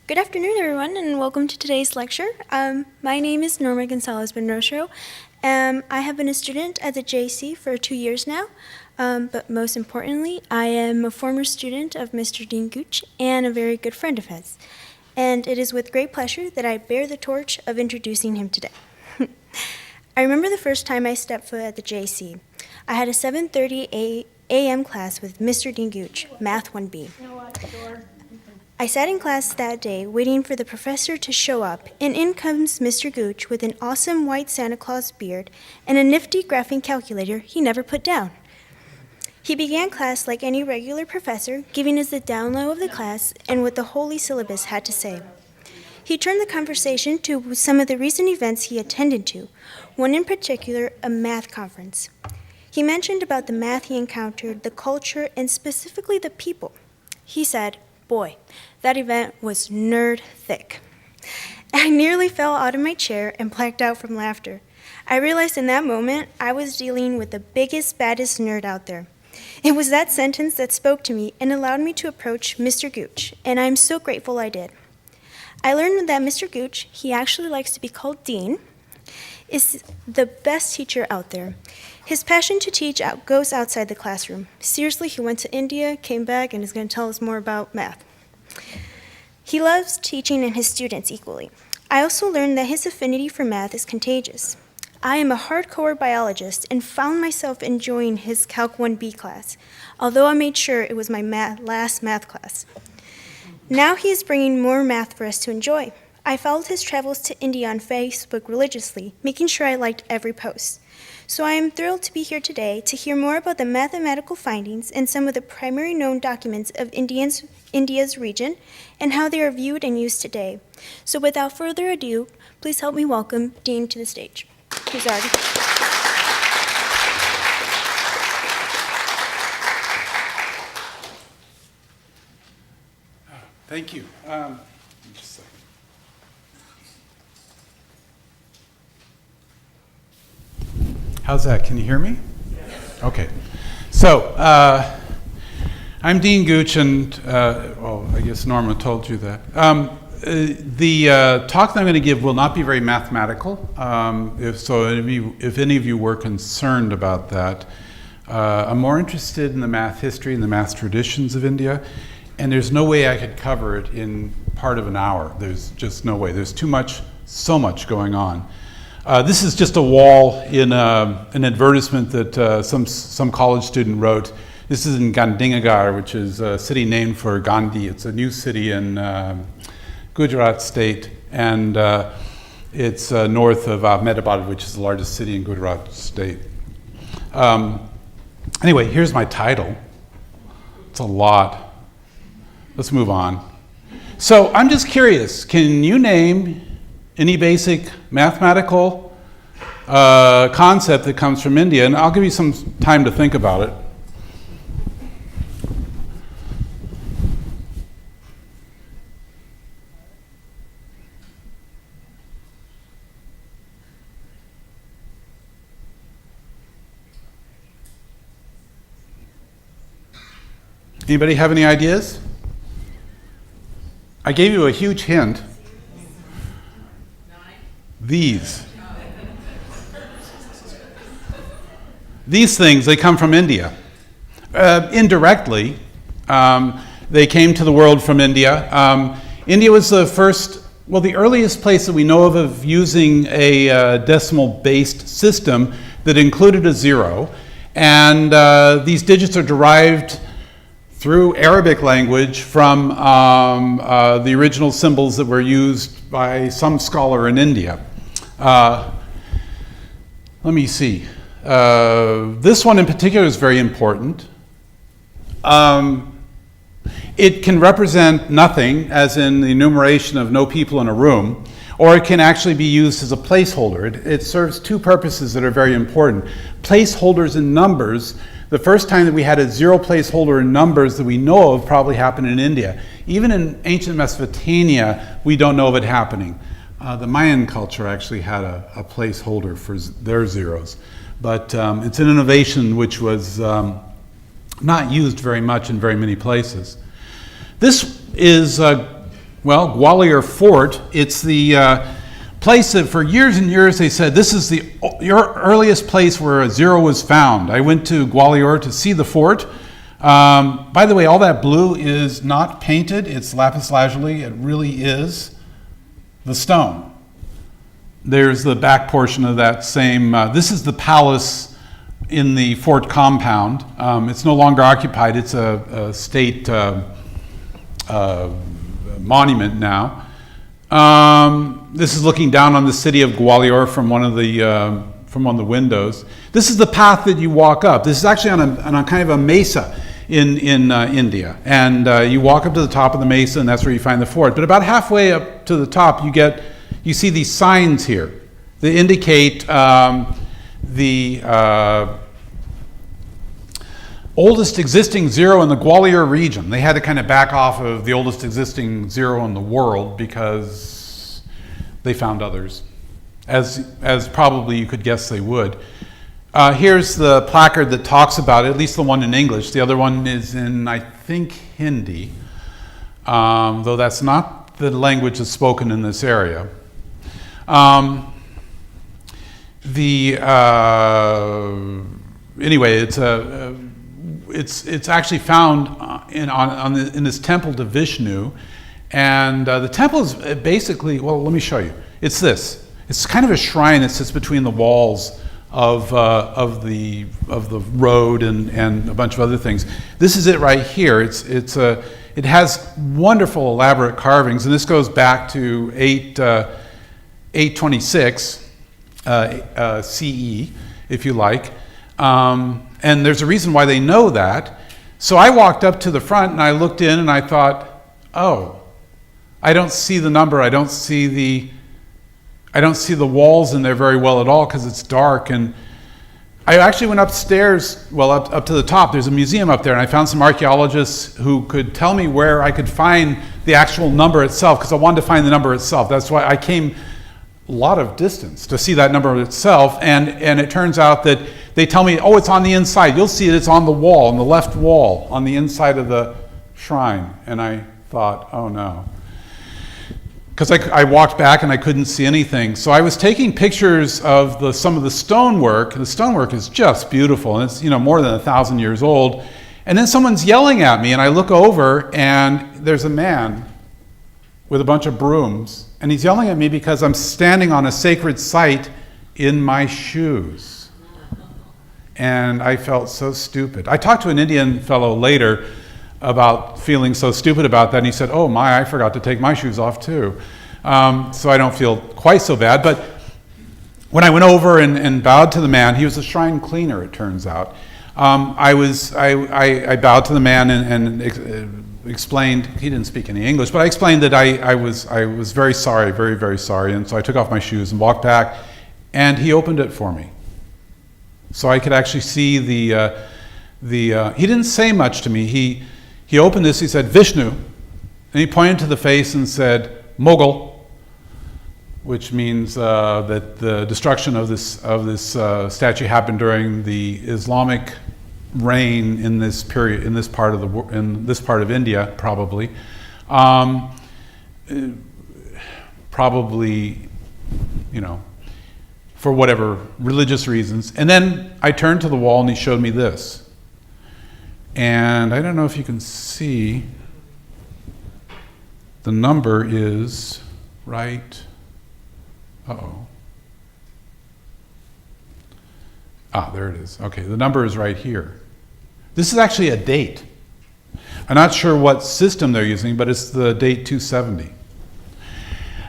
Good afternoon, everyone, and welcome to today's lecture. My name is Norma Gonzalez-Benrocho. I have been a student at the JC for 2 years now, but most importantly, I am a former student of Mr. Dean Gooch and a very good friend of his. And it is with great pleasure that I bear the torch of introducing him today. I remember the first time I stepped foot at the JC. I had a 7:30 a.m. class with Mr. Dean Gooch, Math 1B. I sat in class that day waiting for the professor to show up, and in comes Mr. Gooch with an awesome white Santa Claus beard and a nifty graphing calculator he never put down. He began class like any regular professor, giving us the down low of the class and what the holy syllabus had to say. He turned the conversation to some of the recent events he attended to, one in particular, a math conference. He mentioned about the math he encountered, the culture, and specifically the people. He said, "Boy, that event was nerd thick." I nearly fell out of my chair and blacked out from laughter. I realized in that moment I was dealing with the biggest, baddest nerd out there. It was that sentence that spoke to me and allowed me to approach Mr. Gooch, and I'm so grateful I did. I learned that Mr. Gooch, he actually likes to be called Dean, is the best teacher out there. His passion to teach goes outside the classroom. Seriously, he went to India, came back, and is going to tell us more about math. He loves teaching and his students equally. I also learned that his affinity for math is contagious. I am a hardcore biologist and found myself enjoying his Calc 1B class, although I made sure it was my last math class. Now he is bringing more math for us to enjoy. I followed his travels to India on Facebook religiously, making sure I liked every post. So I am thrilled to be here today to hear more about the mathematical findings and some of the primary known documents of India's region and how they are viewed and used today. So without further ado, please help me welcome Dean to the stage. Who's already? Thank you. Just a second. How's that? Can you hear me? Yes. Okay. So, I'm Dean Gooch, and I guess Norma told you that. The talk that I'm going to give will not be very mathematical. If any of you were concerned about that, I'm more interested in the math history and the math traditions of India. And there's no way I could cover it in part of an hour. There's just no way. There's so much going on. This is just a wall in an advertisement that some college student wrote. This is in Gandhinagar, which is a city named for Gandhi. It's a new city in Gujarat state, and it's north of Ahmedabad, which is the largest city in Gujarat state. Anyway, here's my title. It's a lot. Let's move on. So I'm just curious, can you name any basic mathematical concept that comes from India? And I'll give you some time to think about it. Anybody have any ideas? I gave you a huge hint. These things, they come from India. Indirectly, they came to the world from India. India was the earliest place that we know of using a decimal-based system that included a zero. And these digits are derived through Arabic language from the original symbols that were used by some scholar in India. Let me see. This one in particular is very important. It can represent nothing, as in the enumeration of no people in a room, or it can actually be used as a placeholder. It serves two purposes that are very important. Placeholders and numbers. The first time that we had a zero placeholder in numbers that we know of probably happened in India. Even in ancient Mesopotamia, we don't know of it happening. The Mayan culture actually had a placeholder for their zeros. But it's an innovation which was not used very much in very many places. This is Well, Gwalior Fort, it's the place that for years and years they said this is your earliest place where a zero was found. I went to Gwalior to see the fort. By the way, all that blue is not painted. It's lapis lazuli. It really is the stone. There's the back portion of that same, this is the palace in the fort compound. It's no longer occupied. It's a state monument now. This is looking down on the city of Gwalior from one of the windows. This is the path that you walk up. This is actually on a kind of a mesa in India, and you walk up to the top of the mesa, and that's where you find the fort. But about halfway up to the top, you see these signs here that indicate the oldest existing zero in the Gwalior region. They had to kind of back off of the oldest existing zero in the world because they found others, as probably you could guess they would. Here's the placard that talks about it, at least the one in English. The other one is in, I think, Hindi, though that's not the language that's spoken in this area. Anyway, it's actually found in this temple to Vishnu, and the temple is basically, well, let me show you. It's this. It's kind of a shrine that sits between the walls of the road and a bunch of other things. This is it right here. It has wonderful elaborate carvings, and this goes back to 826 CE, if you like. And there's a reason why they know that. So I walked up to the front and I looked in and I thought, oh, I don't see the number. I don't see the walls in there very well at all because it's dark. And I actually went upstairs, well, up to the top. There's a museum up there, and I found some archaeologists who could tell me where I could find the actual number itself, because I wanted to find the number itself. That's why I came a lot of distance to see that number itself, and it turns out that they tell me, oh, it's on the inside. You'll see it, it's on the wall, on the left wall, on the inside of the shrine. And I thought, oh no. Because I walked back and I couldn't see anything. So I was taking pictures of some of the stonework. The stonework is just beautiful, and it's more than 1,000 years old. And then someone's yelling at me, and I look over, and there's a man with a bunch of brooms, and he's yelling at me because I'm standing on a sacred site in my shoes. And I felt so stupid. I talked to an Indian fellow later about feeling so stupid about that, and he said, oh my, I forgot to take my shoes off too. So I don't feel quite so bad. But when I went over and bowed to the man, he was a shrine cleaner, it turns out. I bowed to the man and explained, he didn't speak any English, but I explained that I was very sorry, very, very sorry. And so I took off my shoes and walked back, and he opened it for me. So I could actually see he didn't say much to me. He opened this, he said, Vishnu, and he pointed to the face and said, Mughal, which means that the destruction of this statue happened during the Islamic reign in this period, in this part of India, probably. Probably, for whatever religious reasons. And then I turned to the wall and he showed me this. And I don't know if you can see, the number is right, there it is. Okay, the number is right here. This is actually a date. I'm not sure what system they're using, but it's the date 270.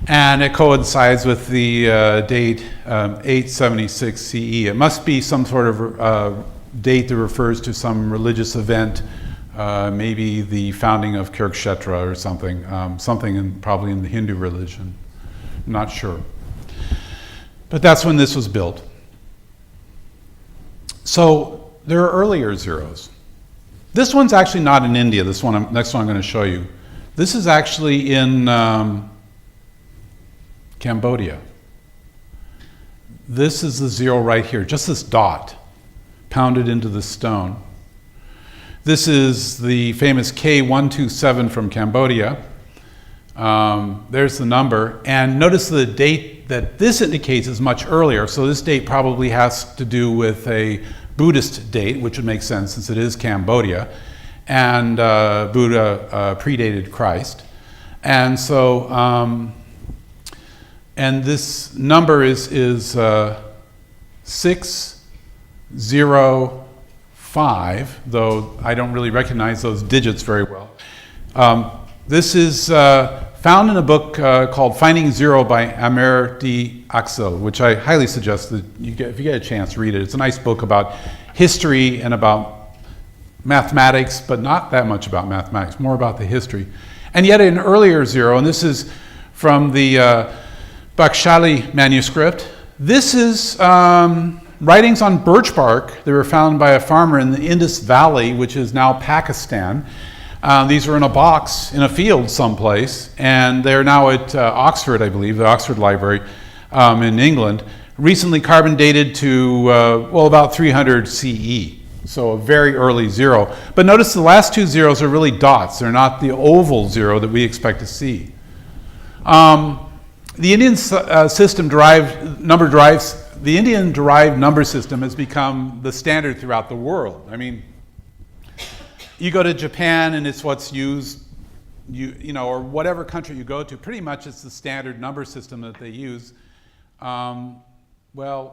And it coincides with the date 876 CE. It must be some sort of date that refers to some religious event, maybe the founding of Kurukshetra or something, probably in the Hindu religion. I'm not sure. But that's when this was built. So there are earlier zeros. This one's actually not in India. Next one I'm going to show you. This is actually in Cambodia. This is the zero right here, just this dot pounded into the stone. This is the famous K127 from Cambodia. There's the number. And notice the date that this indicates is much earlier. So this date probably has to do with a Buddhist date, which would make sense since it is Cambodia. And Buddha predated Christ. And so, and this number is 605, though I don't really recognize those digits very well. This is found in a book called Finding Zero by Amer D. Axel, which I highly suggest that if you get a chance, read it. It's a nice book about history and about mathematics, but not that much about mathematics, more about the history. And yet an earlier zero, and this is from the Bakhshali manuscript. This is writings on birch bark that were found by a farmer in the Indus Valley, which is now Pakistan. These were in a box in a field someplace, and they're now at Oxford, I believe, the Oxford Library in England. Recently carbon dated to, about 300 CE. So a very early zero. But notice the last two zeros are really dots. They're not the oval zero that we expect to see. The Indian derived number system has become the standard throughout the world. I mean, you go to Japan and it's what's used, or whatever country you go to, pretty much it's the standard number system that they use,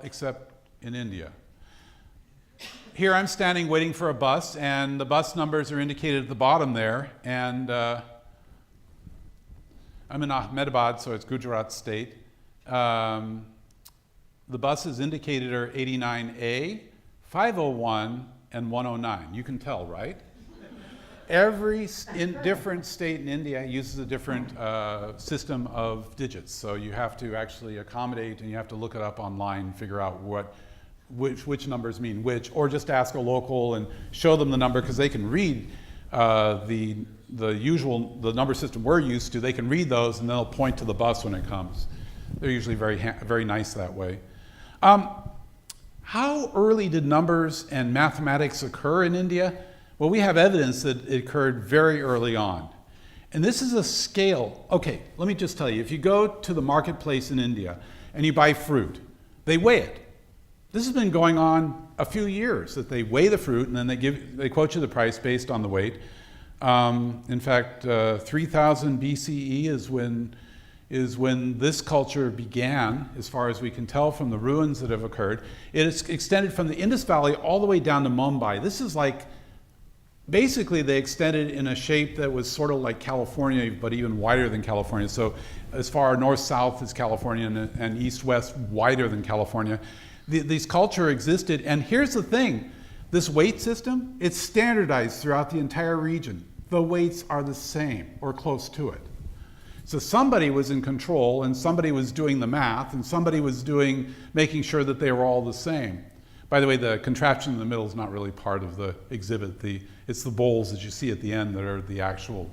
except in India. Here I'm standing waiting for a bus, and the bus numbers are indicated at the bottom there, and I'm in Ahmedabad, so it's Gujarat state. The buses indicated are 89A, 501, and 109. You can tell, right? Every different state in India uses a different system of digits, so you have to actually accommodate, and you have to look it up online and figure out which numbers mean which, or just ask a local and show them the number, because they can read the number system we're used to. They can read those, and they'll point to the bus when it comes. They're usually very nice that way. How early did numbers and mathematics occur in India? Well, we have evidence that it occurred very early on. And this is a scale. Okay, let me just tell you, if you go to the marketplace in India and you buy fruit, they weigh it. This has been going on a few years, that they weigh the fruit and then they quote you the price based on the weight. In fact, 3000 BCE is when this culture began, as far as we can tell from the ruins that have occurred. It is extended from the Indus Valley all the way down to Mumbai. This is basically they extended in a shape that was sort of like California, but even wider than California. So as far north-south as California and east-west wider than California. These culture existed, and here's the thing. This weight system, it's standardized throughout the entire region. The weights are the same, or close to it. So somebody was in control, and somebody was doing the math, and somebody was making sure that they were all the same. By the way, the contraption in the middle is not really part of the exhibit. It's the bowls that you see at the end that are the actual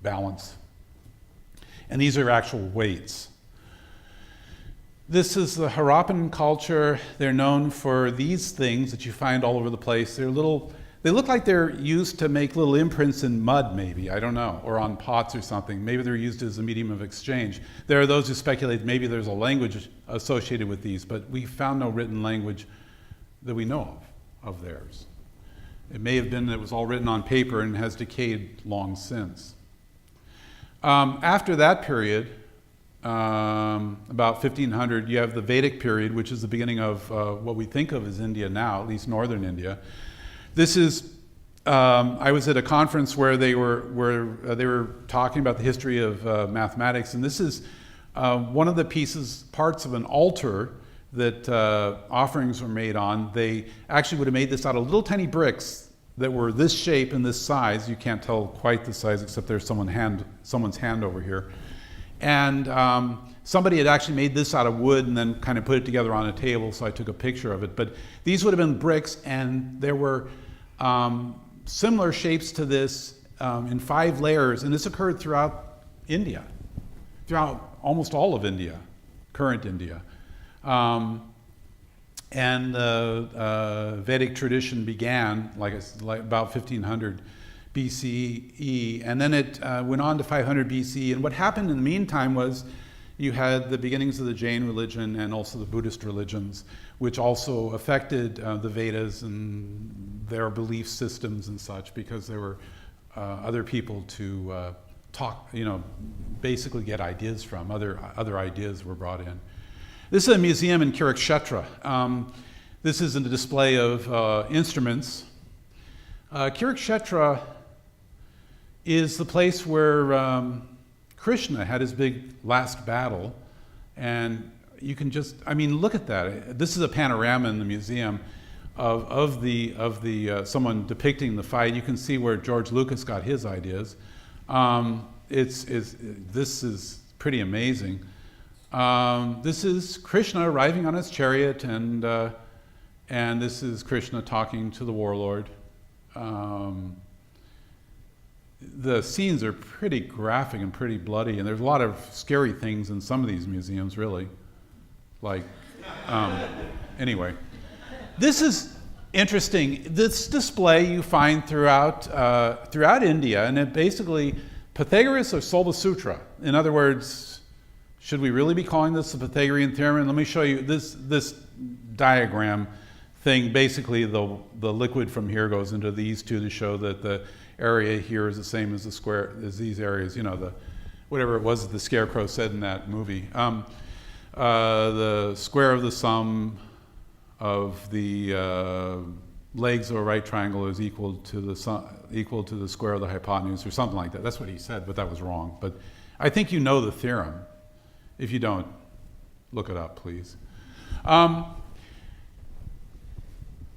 balance. And these are actual weights. This is the Harappan culture. They're known for these things that you find all over the place. They look like they're used to make little imprints in mud, maybe, I don't know, or on pots or something. Maybe they're used as a medium of exchange. There are those who speculate maybe there's a language associated with these, but we found no written language that we know of theirs. It may have been that it was all written on paper and has decayed long since. After that period, about 1500, you have the Vedic period, which is the beginning of what we think of as India now, at least northern India. This is, I was at a conference where they were talking about the history of mathematics, and this is one of the parts of an altar that offerings were made on. They actually would have made this out of little tiny bricks that were this shape and this size. You can't tell quite the size, except there's someone's hand over here. And somebody had actually made this out of wood and then kind of put it together on a table, so I took a picture of it. But these would have been bricks, and there were similar shapes to this in 5 layers, and this occurred throughout India, throughout almost all of India, current India. And the Vedic tradition began like about 1500 BCE, and then it went on to 500 BCE. And what happened in the meantime was you had the beginnings of the Jain religion and also the Buddhist religions, which also affected the Vedas and their belief systems and such, because there were other people to talk, basically get ideas from. Other ideas were brought in. This is a museum in Kurukshetra. This is a display of instruments. Kurukshetra is the place where Krishna had his big last battle, and you can just, look at that. This is a panorama in the museum of the someone depicting the fight. You can see where George Lucas got his ideas. This is pretty amazing. This is Krishna arriving on his chariot, and this is Krishna talking to the warlord. The scenes are pretty graphic and pretty bloody, and there's a lot of scary things in some of these museums, really. Anyway. This is interesting. This display you find throughout India, and it basically, Pythagoras or Solva Sutra. In other words, should we really be calling this the Pythagorean Theorem? And let me show you this diagram thing. Basically, the liquid from here goes into these two to show that the area here is the same as the square, as these areas, whatever it was that the scarecrow said in that movie. The square of the sum of the legs of a right triangle is equal to the square of the hypotenuse, or something like that. That's what he said, but that was wrong. But I think you know the theorem. If you don't, look it up, please.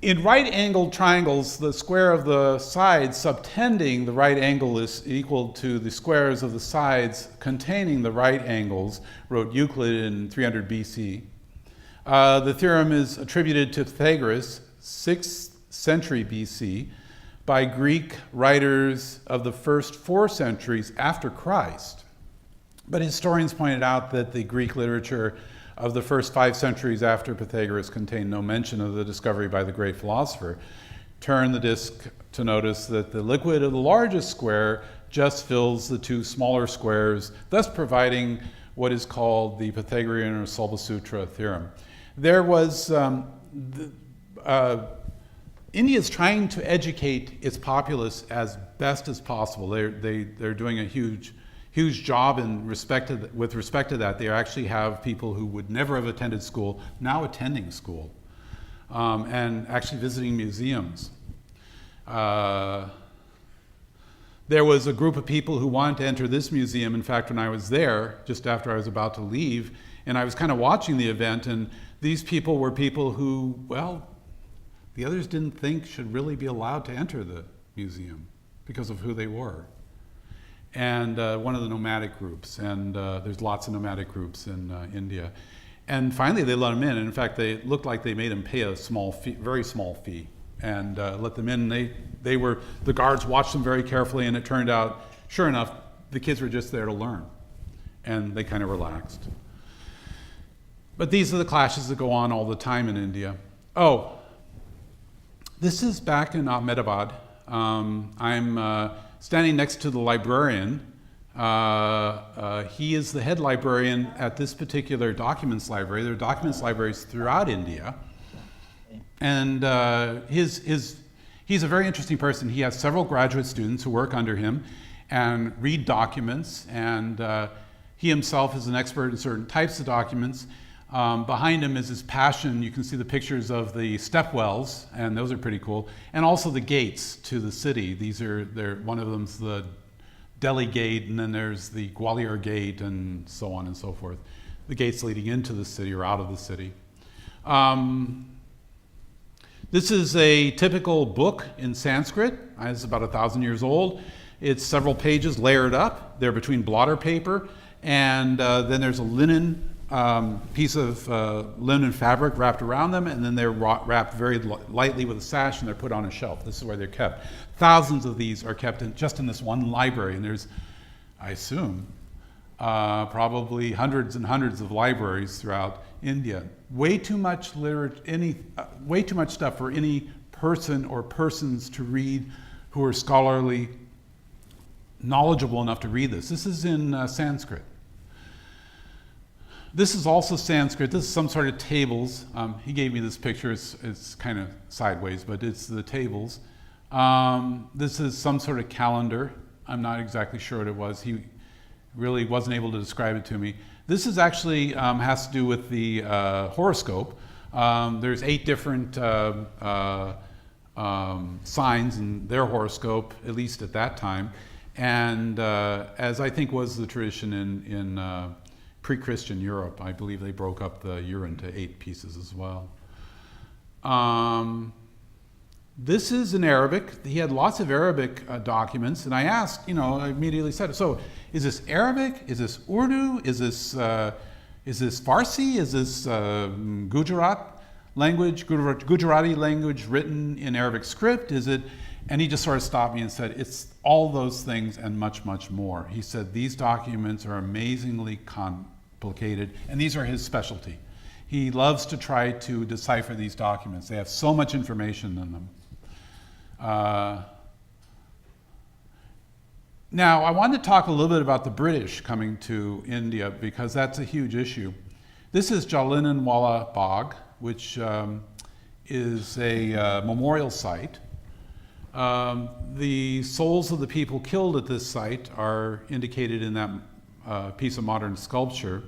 In right-angled triangles, the square of the sides subtending the right angle is equal to the squares of the sides containing the right angles, wrote Euclid in 300 BC. The theorem is attributed to Pythagoras, 6th century BC, by Greek writers of the first 4 centuries after Christ. But historians pointed out that the Greek literature of the first 5 centuries after Pythagoras contained no mention of the discovery by the great philosopher. Turn the disk to notice that the liquid of the largest square just fills the 2 smaller squares, thus providing what is called the Pythagorean or Solva Sutra theorem. There was, India's trying to educate its populace as best as possible. They're doing a huge job with respect to that. They actually have people who would never have attended school now attending school and actually visiting museums. There was a group of people who wanted to enter this museum. In fact, when I was there, just after I was about to leave, and I was kind of watching the event, and these people were people who, well, the others didn't think should really be allowed to enter the museum because of who they were. And one of the nomadic groups, and there's lots of nomadic groups in India. And finally they let them in, and in fact they looked like they made them pay a small fee, very small fee, and let them in. The guards watched them very carefully, and it turned out, sure enough, the kids were just there to learn, and they kind of relaxed. But these are the clashes that go on all the time in India. Oh, this is back in Ahmedabad. I'm standing next to the librarian. He is the head librarian at this particular documents library. There are documents libraries throughout India. And he's a very interesting person. He has several graduate students who work under him and read documents, and he himself is an expert in certain types of documents. Behind him is his passion. You can see the pictures of the stepwells, and those are pretty cool, and also the gates to the city. One of them's the Delhi Gate, and then there's the Gwalior Gate, and so on and so forth. The gates leading into the city or out of the city. This is a typical book in Sanskrit. It's about 1,000 years old. It's several pages layered up. They're between blotter paper, and then there's a linen piece of linen fabric wrapped around them, and then they're wrapped very lightly with a sash, and they're put on a shelf. This is where they're kept. Thousands of these are kept just in this one library, and there's, I assume, probably hundreds and hundreds of libraries throughout India. Way too much stuff for any person or persons to read who are scholarly knowledgeable enough to read this. This is in Sanskrit. This is also Sanskrit. This is some sort of tables. He gave me this picture. It's kind of sideways, but it's the tables. This is some sort of calendar. I'm not exactly sure what it was. He really wasn't able to describe it to me. This is actually has to do with the horoscope. There's 8 different signs in their horoscope, at least at that time. And as I think was the tradition in pre-Christian Europe, I believe they broke up the year into 8 pieces as well. This is in Arabic. He had lots of Arabic documents, and I asked, I immediately said, so is this Arabic? Is this Urdu? Is this Farsi? Is this Gujarati language written in Arabic script? Is it? And he just sort of stopped me and said, it's all those things and much, much more. He said, these documents are amazingly complicated, and these are his specialty. He loves to try to decipher these documents. They have so much information in them. Now, I wanted to talk a little bit about the British coming to India, because that's a huge issue. This is Jallianwala Bagh, which is a memorial site. The souls of the people killed at this site are indicated in that piece of modern sculpture.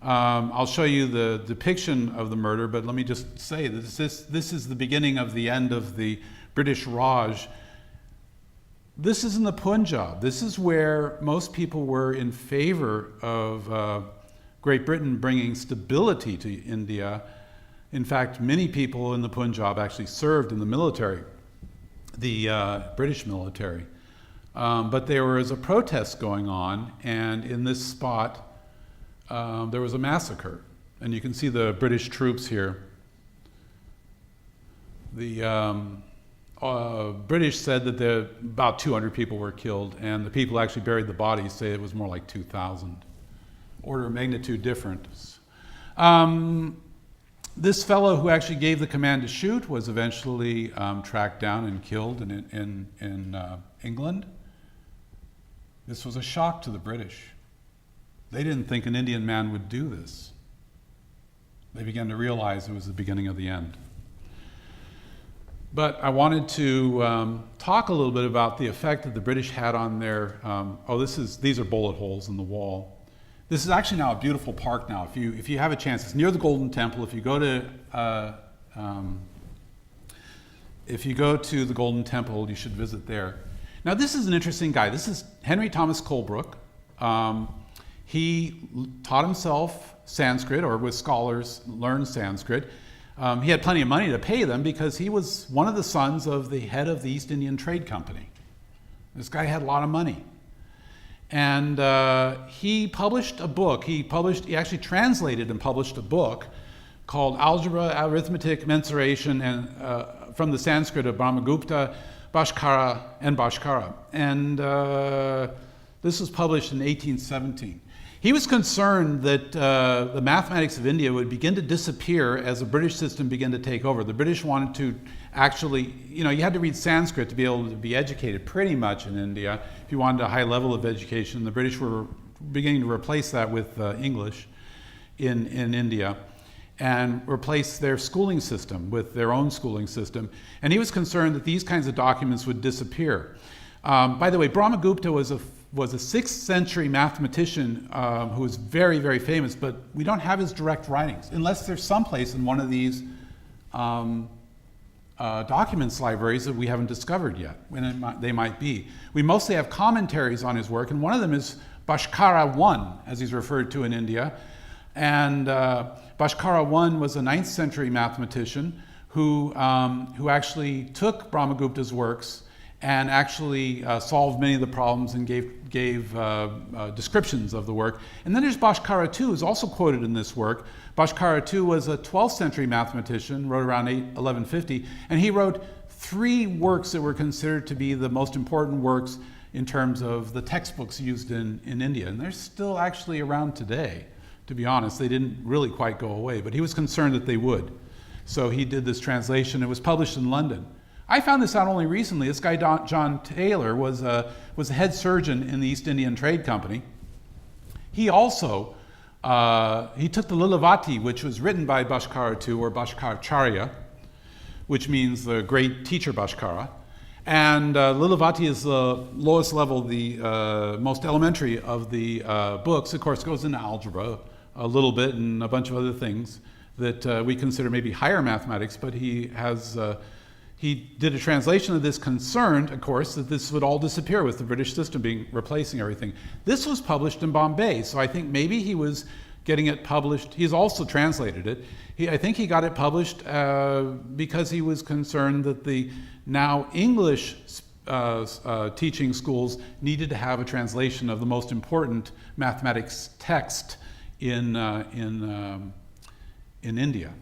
I'll show you the depiction of the murder, but let me just say that this is the beginning of the end of the British Raj. This is in the Punjab. This is where most people were in favor of Great Britain bringing stability to India. In fact, many people in the Punjab actually served in the military, the British military. But there was a protest going on, and in this spot, there was a massacre. And you can see the British troops here. The British said that about 200 people were killed, and the people who actually buried the bodies say it was more like 2,000. Order of magnitude difference. This fellow who actually gave the command to shoot was eventually tracked down and killed in England. This was a shock to the British. They didn't think an Indian man would do this. They began to realize it was the beginning of the end. But I wanted to talk a little bit about the effect that the British had on their, these are bullet holes in the wall. This is actually now a beautiful park now. If you have a chance, it's near the Golden Temple. If you go to the Golden Temple, you should visit there. Now this is an interesting guy. This is Henry Thomas Colebrook. He taught himself Sanskrit, or with scholars learned Sanskrit. He had plenty of money to pay them because he was one of the sons of the head of the East Indian Trade Company. This guy had a lot of money. And he published a book. He actually translated and published a book called Algebra, Arithmetic, Mensuration, and from the Sanskrit of Brahma Gupta, Bhaskara, and Bhaskara. And this was published in 1817. He was concerned that the mathematics of India would begin to disappear as the British system began to take over. The British wanted to actually, you had to read Sanskrit to be able to be educated pretty much in India. If you wanted a high level of education, the British were beginning to replace that with English in India and replace their schooling system with their own schooling system. And he was concerned that these kinds of documents would disappear. By the way, Brahma Gupta was a 6th century mathematician who was very, very famous, but we don't have his direct writings, unless there's someplace in one of these documents libraries that we haven't discovered yet, when they might be. We mostly have commentaries on his work, and one of them is Bhaskara I, as he's referred to in India. And Bhaskara I was a 9th century mathematician who actually took Brahma Gupta's works and actually solved many of the problems and gave descriptions of the work. And then there's Bhaskara II, who's also quoted in this work. Bhaskara II was a 12th century mathematician, wrote around 1150, and he wrote 3 works that were considered to be the most important works in terms of the textbooks used in India. And they're still actually around today, to be honest. They didn't really quite go away, but he was concerned that they would. So he did this translation. It was published in London. I found this out only recently. This guy, John Taylor, was a head surgeon in the East Indian Trade Company. He also, he took the Lilavati, which was written by Bhaskara II, or Bhaskaracharya, which means the great teacher Bhaskara. And Lilavati is the lowest level, the most elementary of the books. Of course, it goes into algebra a little bit and a bunch of other things that we consider maybe higher mathematics, but he has, he did a translation of this, concerned, of course, that this would all disappear with the British system replacing everything. This was published in Bombay, so I think maybe he was getting it published. He's also translated it. I think he got it published because he was concerned that the now English teaching schools needed to have a translation of the most important mathematics text in India.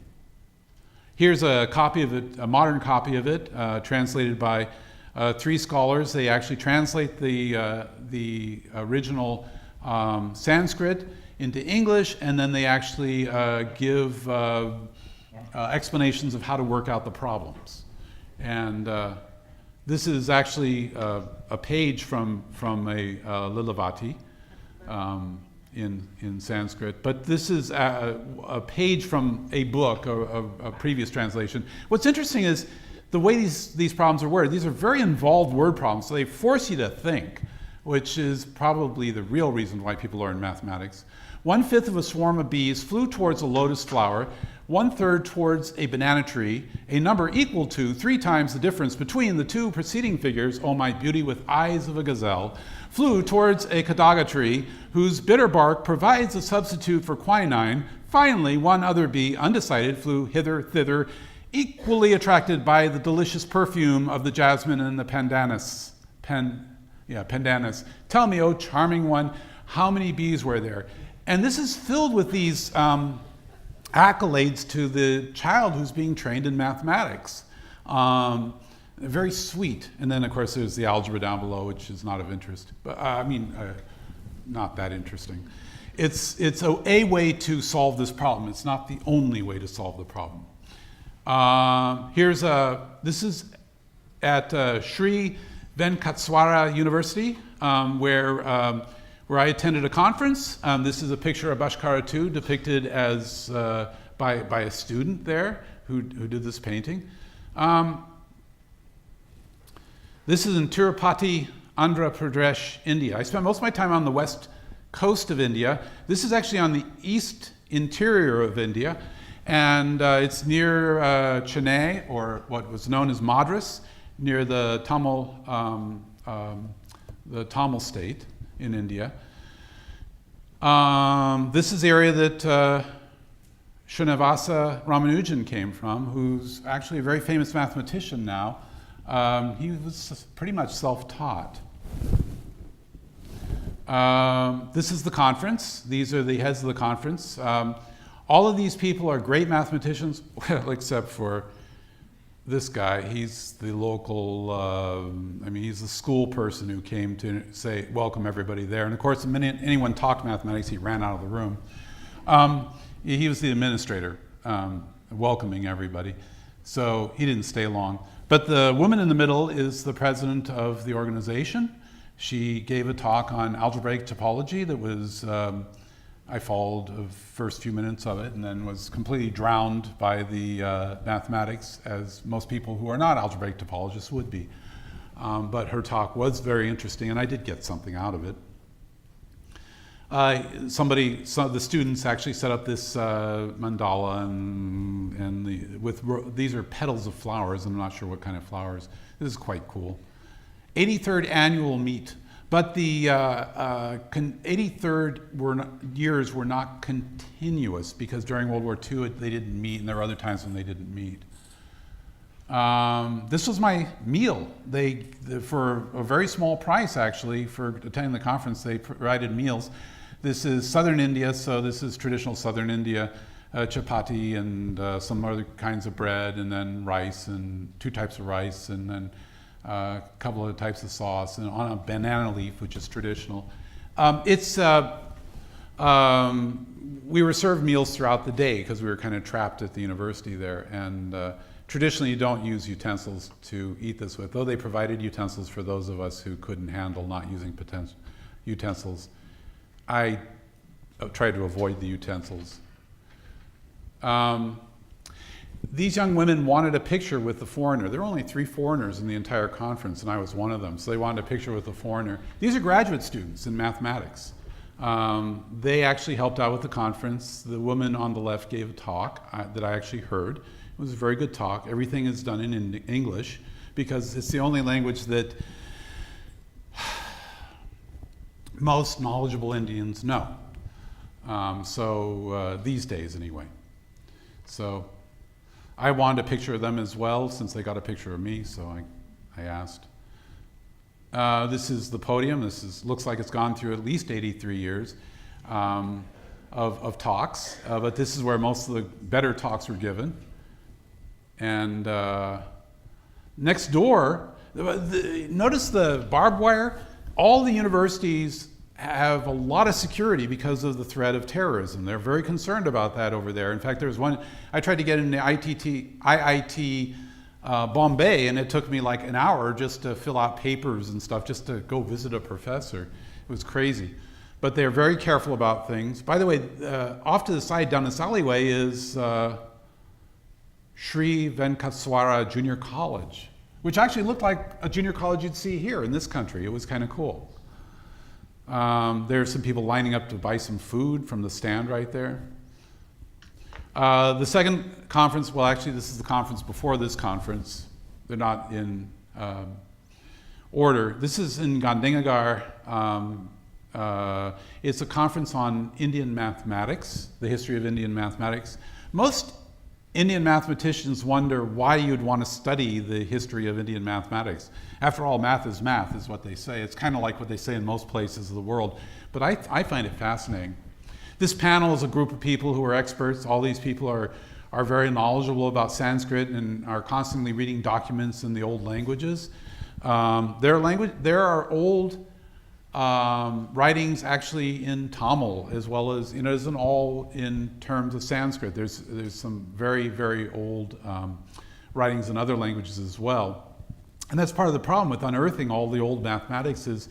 Here's a copy of it, a modern copy of it, translated by 3 scholars. They actually translate the original Sanskrit into English, and then they actually give explanations of how to work out the problems. And this is actually a page from a Lilavati in Sanskrit, but this is a page from a book, a previous translation. What's interesting is the way these problems are worded. These are very involved word problems, so they force you to think, which is probably the real reason why people learn mathematics. 1/5 of a swarm of bees flew towards a lotus flower, 1/3 towards a banana tree, a number equal to 3 times the difference between the 2 preceding figures, O my beauty with eyes of a gazelle, flew towards a kadaga tree, whose bitter bark provides a substitute for quinine. Finally, one other bee, undecided, flew hither, thither, equally attracted by the delicious perfume of the jasmine and the pandanus. Pandanus. Tell me, O charming one, how many bees were there? And this is filled with these accolades to the child who's being trained in mathematics. Very sweet. And then, of course, there's the algebra down below, which is not of interest. But not that interesting. It's a way to solve this problem. It's not the only way to solve the problem. This is at Sri Venkateswara University, where I attended a conference. This is a picture of Bhaskara II depicted as by a student there who did this painting. This is in Tirupati, Andhra Pradesh, India. I spent most of my time on the west coast of India. This is actually on the east interior of India, and it's near Chennai, or what was known as Madras, near the Tamil state in India. This is the area that Srinivasa Ramanujan came from, who's actually a very famous mathematician now. He was pretty much self-taught. This is the conference. These are the heads of the conference. All of these people are great mathematicians, well, except for this guy. He's the local, he's the school person who came to say, welcome everybody there. And of course, the minute anyone talked mathematics, he ran out of the room. He was the administrator, welcoming everybody. So he didn't stay long. But the woman in the middle is the president of the organization. She gave a talk on algebraic topology that was, I followed the first few minutes of it and then was completely drowned by the mathematics, as most people who are not algebraic topologists would be. But her talk was very interesting, and I did get something out of it. Some of the students actually set up this mandala, these are petals of flowers. I'm not sure what kind of flowers. This is quite cool. 83rd annual meet. But the 83rd years were not continuous, because during World War II they didn't meet, and there were other times when they didn't meet. This was my meal. For a very small price, actually, for attending the conference, they provided meals. This is southern India, so this is traditional southern India, chapati and some other kinds of bread, and then rice, and 2 types of rice, and then a couple of types of sauce, and on a banana leaf, which is traditional. We were served meals throughout the day because we were kind of trapped at the university there, and Traditionally, you don't use utensils to eat this with, though they provided utensils for those of us who couldn't handle not using utensils. I tried to avoid the utensils. These young women wanted a picture with the foreigner. There were only 3 foreigners in the entire conference, and I was one of them, so they wanted a picture with the foreigner. These are graduate students in mathematics. They actually helped out with the conference. The woman on the left gave a talk that I actually heard. It was a very good talk. Everything is done in English because it's the only language that most knowledgeable Indians know. These days anyway. So I wanted a picture of them as well since they got a picture of me, so I asked. This is the podium. Looks like it's gone through at least 83 years of talks, but this is where most of the better talks were given. And next door, notice the barbed wire. All the universities have a lot of security because of the threat of terrorism. They're very concerned about that over there. In fact, there was one, I tried to get into IIT Bombay, and it took me like an hour just to fill out papers and stuff, just to go visit a professor. It was crazy. But they're very careful about things. By the way, off to the side down this alleyway is Sri Venkateswara Junior College, which actually looked like a junior college you'd see here in this country. It was kind of cool. There's some people lining up to buy some food from the stand right there. The second conference, well, actually, this is the conference before this conference. They're not in order. This is in Gandhinagar. It's a conference on Indian mathematics, the history of Indian mathematics. Most Indian mathematicians wonder why you'd want to study the history of Indian mathematics. After all, math, is what they say. It's kind of like what they say in most places of the world. But I find it fascinating. This panel is a group of people who are experts. All these people are very knowledgeable about Sanskrit and are constantly reading documents in the old languages. There are old writings actually in Tamil, as well as, it isn't all in terms of Sanskrit. There's some very, very old writings in other languages as well. And that's part of the problem with unearthing all the old mathematics is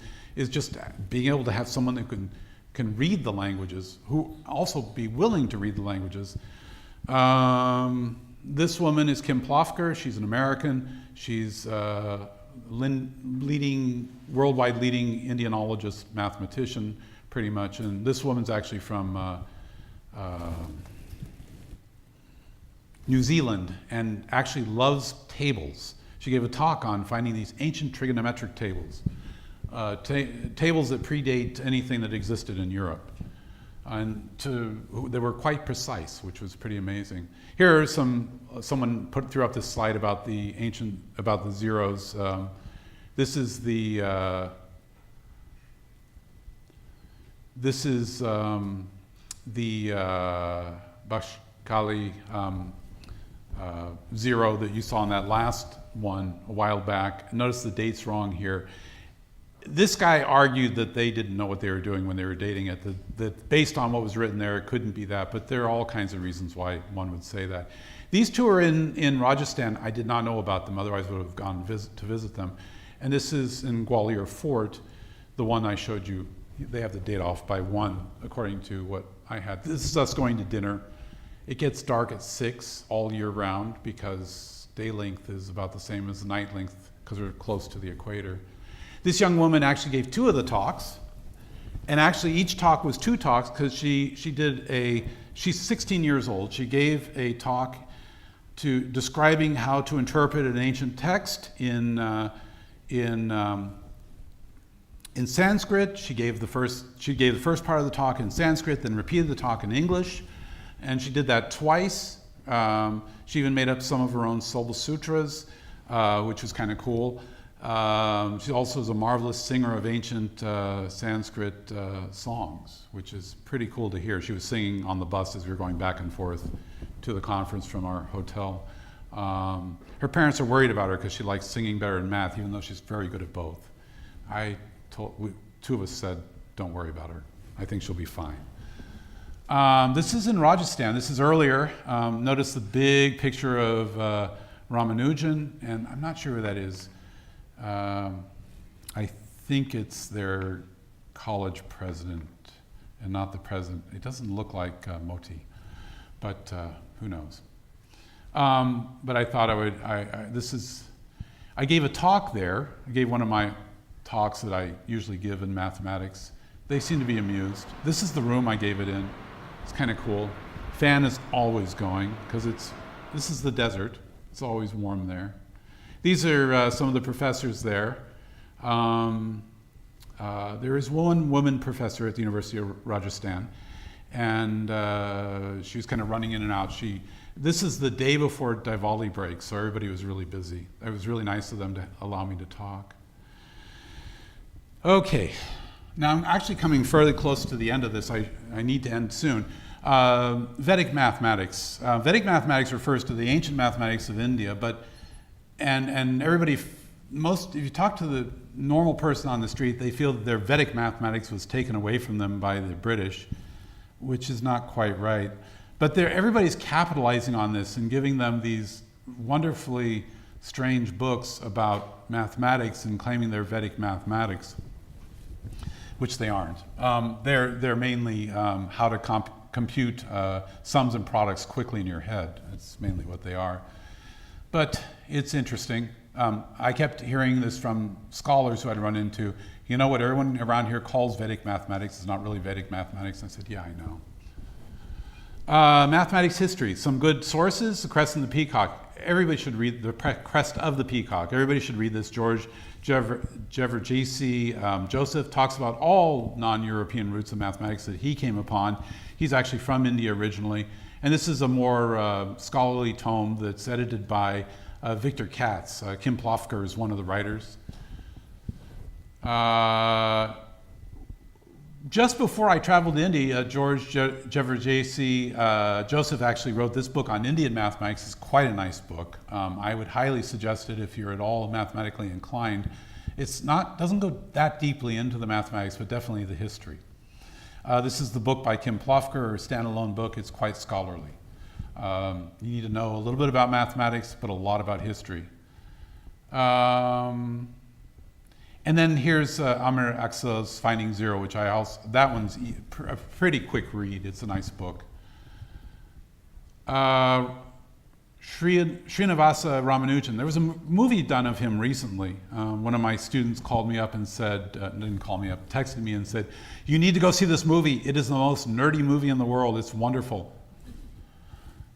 just being able to have someone that can read the languages, who also be willing to read the languages. This woman is Kim Plofker. She's an American. She's worldwide leading Indianologist mathematician, pretty much. And this woman's actually from New Zealand and actually loves tables. She gave a talk on finding these ancient trigonometric tables, tables that predate anything that existed in Europe. And they were quite precise, which was pretty amazing. Here are someone threw up this slide about the zeros. This is the Bashkali zero that you saw in that last one a while back. Notice the date's wrong here. This guy argued that they didn't know what they were doing when they were dating it, that based on what was written there, it couldn't be that, but there are all kinds of reasons why one would say that. These two are in Rajasthan. I did not know about them, otherwise I would have gone to visit them. And this is in Gwalior Fort, the one I showed you. They have the date off by 1, according to what I had. This is us going to dinner. It gets dark at 6 all year round because day length is about the same as the night length because we're close to the equator. This young woman actually gave 2 of the talks, and actually each talk was 2 talks because she's 16 years old. She gave a talk describing how to interpret an ancient text in Sanskrit. She gave the first part of the talk in Sanskrit, then repeated the talk in English, and she did that twice. She even made up some of her own Soba Sutras, which was kind of cool. She also is a marvelous singer of ancient Sanskrit songs, which is pretty cool to hear. She was singing on the bus as we were going back and forth to the conference from our hotel. Her parents are worried about her because she likes singing better than math, even though she's very good at both. 2 of us said, don't worry about her. I think she'll be fine. This is in Rajasthan. This is earlier. Notice the big picture of Ramanujan, and I'm not sure who that is. I think it's their college president and not the president. It doesn't look like Moti, but who knows? But I thought I gave a talk there. I gave one of my talks that I usually give in mathematics. They seem to be amused. This is the room I gave it in. It's kind of cool. Fan is always going because this is the desert. It's always warm there. These are some of the professors there. There is one woman professor at the University of Rajasthan, and she was kind of running in and out. This is the day before Diwali break, so everybody was really busy. It was really nice of them to allow me to talk. Okay, now I'm actually coming fairly close to the end of this. I need to end soon. Vedic mathematics. Vedic mathematics refers to the ancient mathematics of India, and everybody, if you talk to the normal person on the street, they feel that their Vedic mathematics was taken away from them by the British, which is not quite right. But everybody's capitalizing on this and giving them these wonderfully strange books about mathematics and claiming they're Vedic mathematics, which they aren't. They're mainly how to compute sums and products quickly in your head. That's mainly what they are. But it's interesting. I kept hearing this from scholars who I'd run into. You know what everyone around here calls Vedic mathematics is not really Vedic mathematics. I said, yeah, I know. Mathematics history, some good sources, The Crest and the Peacock. Everybody should read The Crest of the Peacock. Everybody should read this. George Jefferson Joseph talks about all non-European roots of mathematics that he came upon. He's actually from India originally. And this is a more scholarly tome that's edited by Victor Katz. Kim Plofker is one of the writers. Just before I traveled to India, George Jefferson Joseph actually wrote this book on Indian mathematics. It's quite a nice book. I would highly suggest it if you're at all mathematically inclined. Doesn't go that deeply into the mathematics, but definitely the history. This is the book by Kim Plofker, a standalone book. It's quite scholarly. You need to know a little bit about mathematics, but a lot about history. And then here's Amir Aksel's Finding Zero, which that one's a pretty quick read. It's a nice book. Srinivasa Ramanujan. There was a movie done of him recently. One of my students called me up and said, didn't call me up, texted me and said, you need to go see this movie. It is the most nerdy movie in the world. It's wonderful.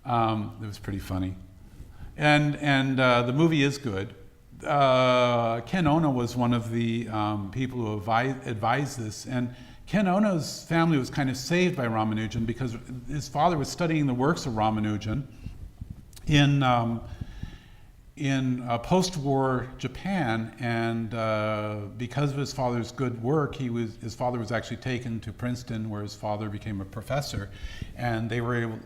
It was pretty funny. And the movie is good. Ken Ono was one of the people who advised this, and Ken Ono's family was kind of saved by Ramanujan because his father was studying the works of Ramanujan in post-war Japan, and because of his father's good work, his father was actually taken to Princeton, where his father became a professor, and they were able,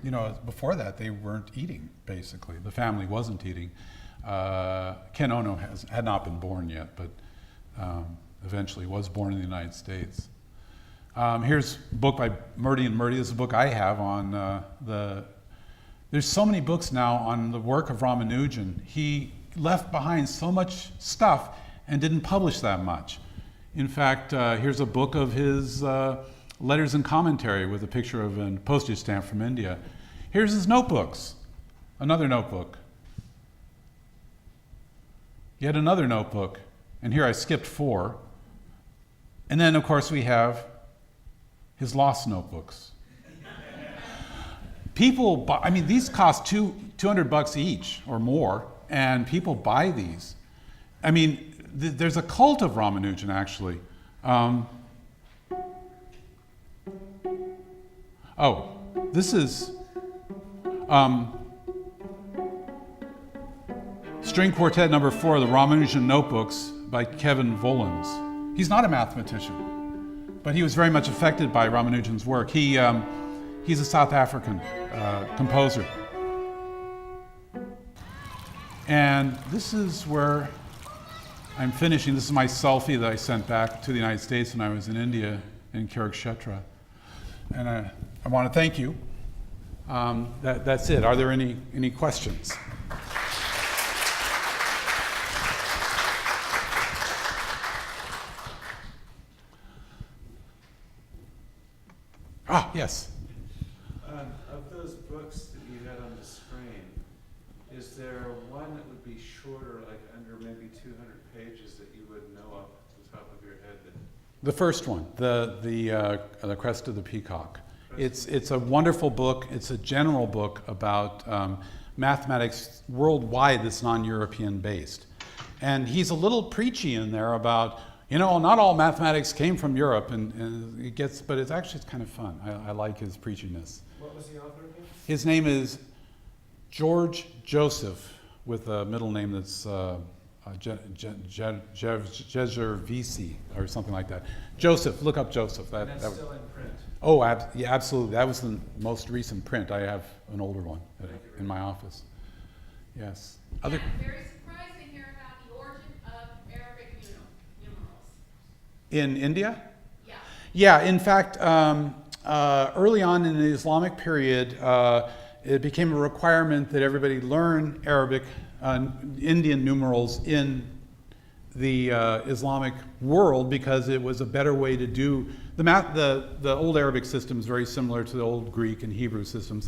before that they weren't eating, basically. The family wasn't eating. Ken Ono had not been born yet, but eventually was born in the United States. Here's a book by Murdy and Murdy. This is a book I have on there's so many books now on the work of Ramanujan. He left behind so much stuff and didn't publish that much. In fact, here's a book of his letters and commentary with a picture of a postage stamp from India. Here's his notebooks, another notebook. Yet another notebook, and here I skipped 4. And then, of course, we have his lost notebooks. People buy, these cost $200 each or more, and people buy these. There's a cult of Ramanujan, actually. This is String Quartet number 4, the Ramanujan Notebooks by Kevin Mullins. He's not a mathematician, but he was very much affected by Ramanujan's work. He's a South African composer. And this is where I'm finishing. This is my selfie that I sent back to the United States when I was in India, in Kurukshetra. And I want to thank you. That's it. Are there any questions? Yes. Of those books that you had on the screen, is there one that would be shorter, like under maybe 200 pages, that you would know off the top of your head? The first one, the Crest of the Peacock. It's a wonderful book. It's a general book about mathematics worldwide that's non-European based. And he's a little preachy in there about, not all mathematics came from Europe, and it gets, but it's kind of fun. I like his preachiness. What was the author again? His name is George Joseph, with a middle name that's Jezer or something like that. Joseph, look up Joseph. And that's still in print? Oh, yeah, absolutely. That was the most recent print. I have an older one in my office. Yes. Very surprised to hear about the origin of Arabic numerals. In India? Yeah. Yeah, in fact, early on in the Islamic period, it became a requirement that everybody learn Arabic, Indian numerals in the Islamic world, because it was a better way to do the math. The old Arabic system is very similar to the old Greek and Hebrew systems.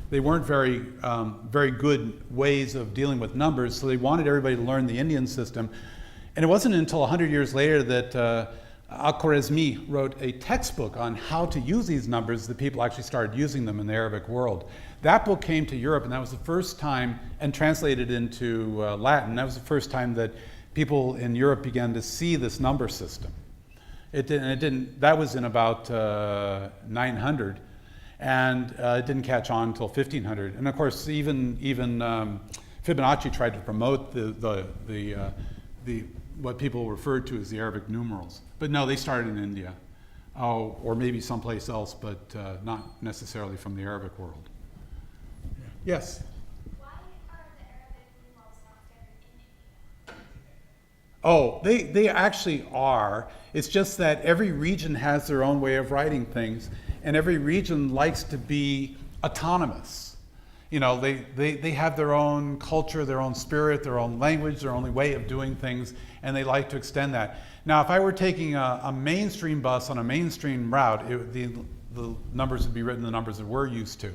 They weren't very good ways of dealing with numbers, so they wanted everybody to learn the Indian system. And it wasn't until 100 years later that Al-Khwarizmi wrote a textbook on how to use these numbers that people actually started using them in the Arabic world. That book came to Europe, and that was the first time, and translated into Latin, that was the first time that people in Europe began to see this number system. That was in about 900, and it didn't catch on until 1500. And of course, even Fibonacci tried to promote the what people referred to as the Arabic numerals. But no, they started in India, or maybe someplace else, but not necessarily from the Arabic world. Yes? Why are the Arabic numerals not standard in India? Oh, they actually are. It's just that every region has their own way of writing things, and every region likes to be autonomous. They have their own culture, their own spirit, their own language, their own way of doing things, and they like to extend that. Now, if I were taking a mainstream bus on a mainstream route, the numbers would be written the numbers that we're used to.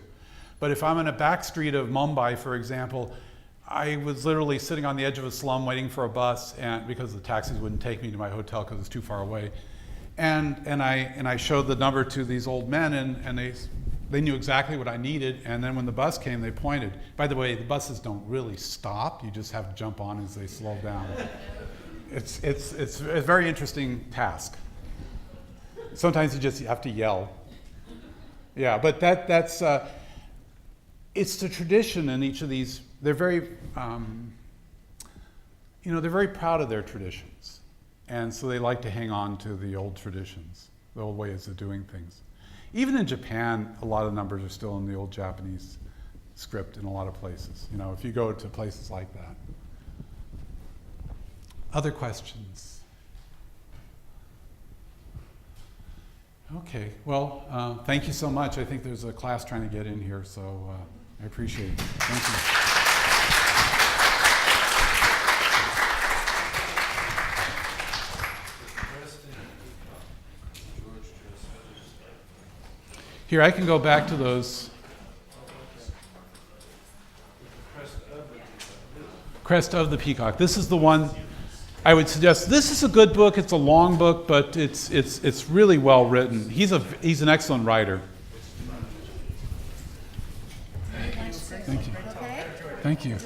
But if I'm in a back street of Mumbai, for example, I was literally sitting on the edge of a slum waiting for a bus, and because the taxis wouldn't take me to my hotel because it's too far away. And I showed the number to these old men, and they knew exactly what I needed. And then when the bus came, they pointed. By the way, the buses don't really stop. You just have to jump on as they slow down. It's a very interesting task. Sometimes you just have to yell. Yeah, but that's it's the tradition in each of these. They're very, they're very proud of their traditions, and so they like to hang on to the old traditions, the old ways of doing things. Even in Japan, a lot of numbers are still in the old Japanese script in a lot of places. If you go to places like that. Other questions? Okay, well, thank you so much. I think there's a class trying to get in here, so I appreciate it. Thank you. Here, I can go back to those. Crest of the Peacock. This is the one I would suggest. This is a good book. It's a long book, but it's really well written. He's an excellent writer. Thank you. Okay. Thank you.